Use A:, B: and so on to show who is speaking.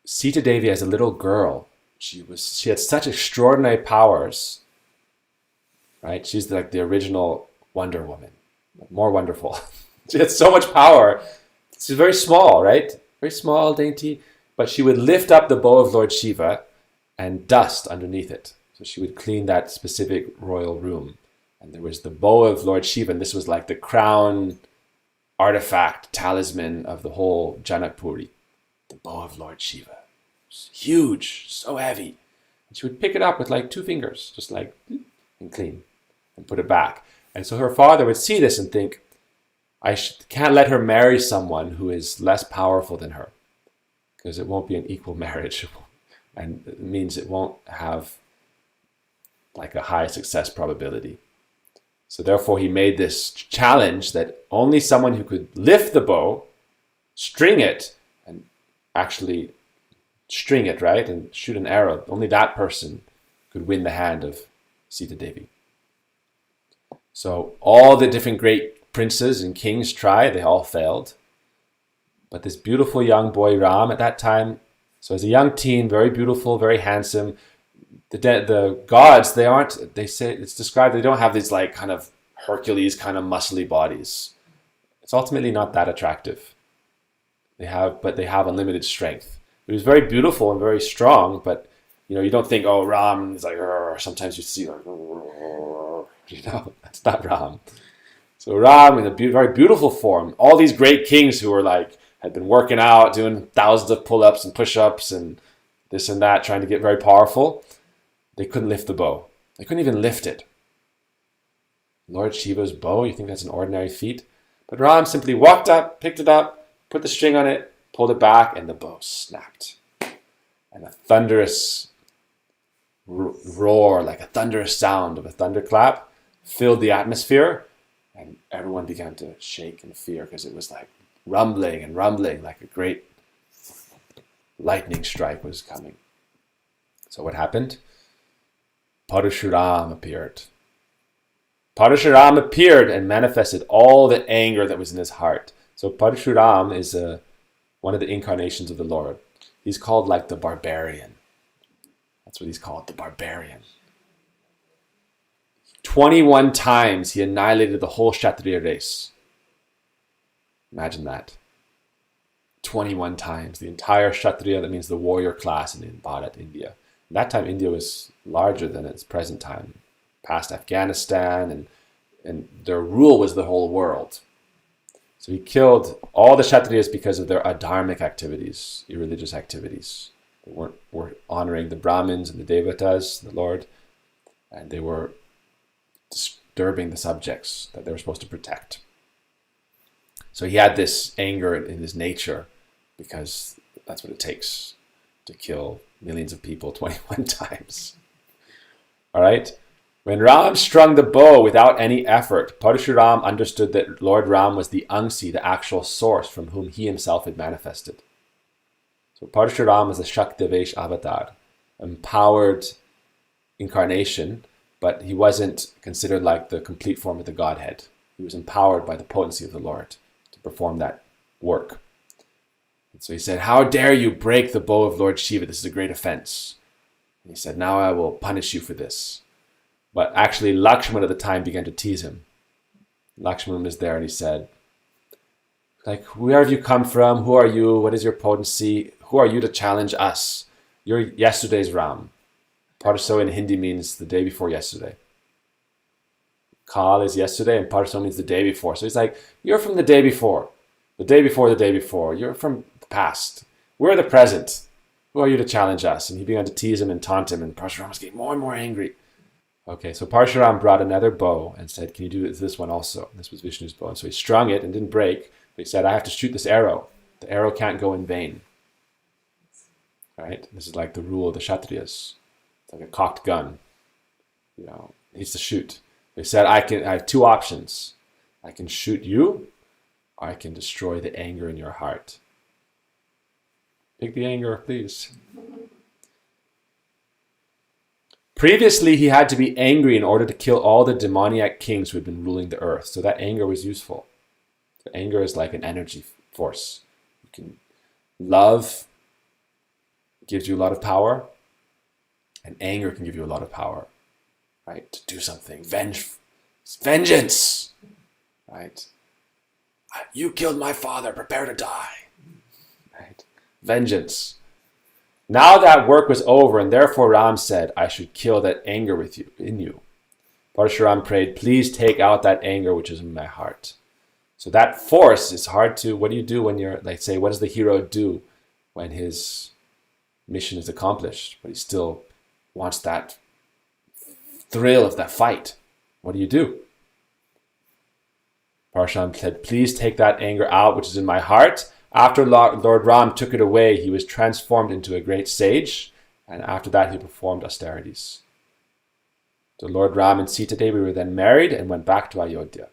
A: Sita Devi, as a little girl, she had such extraordinary powers, right? She's like the original Wonder Woman, more wonderful. She had so much power. She's very small, right? Very small, dainty, but she would lift up the bow of Lord Shiva and dust underneath it. So she would clean that specific royal room. And there was the bow of Lord Shiva, and this was like the crown artifact, talisman of the whole Janakpuri. The bow of Lord Shiva. It's huge, so heavy. And she would pick it up with like 2 fingers, just like, and clean, and put it back. And so her father would see this and think, can't let her marry someone who is less powerful than her, because it won't be an equal marriage. And it means it won't have like a high success probability. So therefore he made this challenge that only someone who could lift the bow, string it, and actually string it, right, and shoot an arrow, only that person could win the hand of Sita Devi. So all the different great princes and kings tried, they all failed. But this beautiful young boy Ram at that time, so as a young teen, very beautiful, very handsome, the gods, they say, it's described, they don't have these like kind of Hercules kind of muscly bodies. It's ultimately not that attractive. They have unlimited strength. It was very beautiful and very strong, but you don't think, oh, Ram is like, sometimes you see like, that's not Ram. So Ram in a very beautiful form, all these great kings who were like, had been working out, doing thousands of pull-ups and push-ups and this and that, trying to get very powerful. They couldn't lift the bow. They couldn't even lift it. Lord Shiva's bow, you think that's an ordinary feat? But Ram simply walked up, picked it up, put the string on it, pulled it back, and the bow snapped. And a thunderous roar, like a thunderous sound of a thunderclap, filled the atmosphere, and everyone began to shake in fear because it was like rumbling and rumbling, like a great lightning strike was coming. So what happened? Parashuram appeared. Parashuram appeared and manifested all the anger that was in his heart. So Parashuram is one of the incarnations of the Lord. He's called like the barbarian. That's what he's called, the barbarian. 21 times he annihilated the whole Kshatriya race. Imagine that. 21 times. The entire Kshatriya, that means the warrior class in Bharat, India. At that time, India was larger than its present time. Past Afghanistan, and their rule was the whole world. So he killed all the Kshatriyas because of their adharmic activities, irreligious activities. They were honoring the Brahmins and the Devatas, the Lord, and they were disturbing the subjects that they were supposed to protect. So he had this anger in his nature because that's what it takes to kill millions of people 21 times. All right? When Ram strung the bow without any effort, Parashuram understood that Lord Ram was the Angsi, the actual source from whom he himself had manifested. So Parashuram was a Shaktivesh avatar, empowered incarnation, but he wasn't considered like the complete form of the Godhead. He was empowered by the potency of the Lord to perform that work. And so he said, "How dare you break the bow of Lord Shiva? This is a great offense." And he said, "Now I will punish you for this." But actually, Lakshman at the time began to tease him. Lakshman was there and he said, like, "Where have you come from? Who are you? What is your potency? Who are you to challenge us? You're yesterday's Ram." Parso in Hindi means the day before yesterday. Kal is yesterday and Parso means the day before. So he's like, you're from the day before. The day before the day before. You're from the past. We're the present. Who are you to challenge us? And he began to tease him and taunt him, and Parshuram was getting more and more angry. Okay, so Parshuram brought another bow and said, "Can you do this one also?" And this was Vishnu's bow. And so he strung it and didn't break. But he said, "I have to shoot this arrow. The arrow can't go in vain." Right? This is like the rule of the Kshatriyas. It's like a cocked gun. It needs to shoot. He said, I have 2 options. I can shoot you, or I can destroy the anger in your heart. Pick the anger, please. Previously, he had to be angry in order to kill all the demoniac kings who had been ruling the earth. So that anger was useful. So anger is like an energy force. You can love gives you a lot of power, and anger can give you a lot of power, right? To do something. Vengeance, right? You killed my father, prepare to die, right? Vengeance. Now that work was over, and therefore Ram said, I should kill that anger in you. Parshuram prayed, please take out that anger which is in my heart. So that force is hard to, what do you do when you're, like say, what does the hero do when his mission is accomplished, but he still wants that thrill of that fight? What do you do? Parshuram said, please take that anger out which is in my heart. After Lord Ram took it away, he was transformed into a great sage, and after that he performed austerities. So Lord Ram and Sita Devi were then married and went back to Ayodhya.